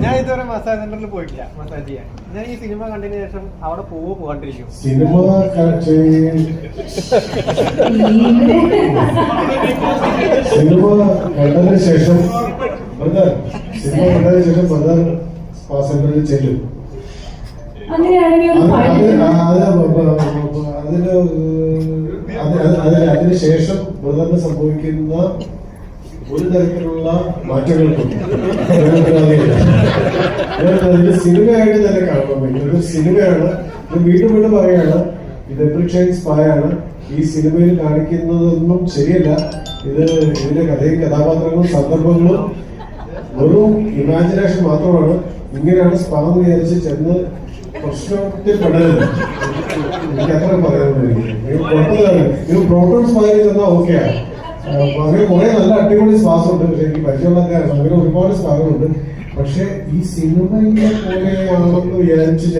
ഞാൻ ഇതുവരെ മസാജ് സെന്ററിൽ പോയിട്ടില്ല മസാജ് ചെയ്യാൻ. ഞാൻ ഈ സിനിമ കണ്ടതിന് ശേഷം അവിടെ പോകാണ്ടിരിക്കും. സിനിമ കണ്ടതിന് ശേഷം സ്പാ സെന്ററിൽ ചെല്ലും. അതിനുശേഷം ബ്രദറിന് സംഭവിക്കുന്ന ഒരു തരത്തിലുള്ള മാറ്റങ്ങൾക്കും ഇത് സിനിമയായിട്ട് തന്നെ കാണാൻ പറ്റും. ഇതൊരു സിനിമയാണ്. ഇത് വീണ്ടും വീണ്ടും പറയാണ്, ഇത് എവറി സ്പായാണ്. ഈ സിനിമയിൽ കാണിക്കുന്നതൊന്നും ശരിയല്ല. ഇതിന്റെ കഥയും കഥാപാത്രങ്ങളും സന്ദർഭങ്ങളും വെറും ഇമാജിനേഷൻ മാത്രമാണ്. ഇങ്ങനെയാണ് സ്പാ എന്ന് വിചാരിച്ച് ചെന്ന് പ്രശ്നത്തിൽ പെടരുത്. എനിക്ക് അത്ര പറയാനുള്ളത്. പ്രോട്ടോൺ സ്പായിൽ ചെന്നാൽ ഓക്കെയാണ്. അങ്ങനെ കുറെ നല്ല അടിപൊളി സ്പാസുണ്ട്. പക്ഷെ എനിക്ക് പരിചയമുള്ള അങ്ങനെ ഒരുപാട് സ്പാകളുണ്ട്. പക്ഷെ ഈ സിനിമയിലെ പോലെയാണെന്ന് വിചാരിച്ച്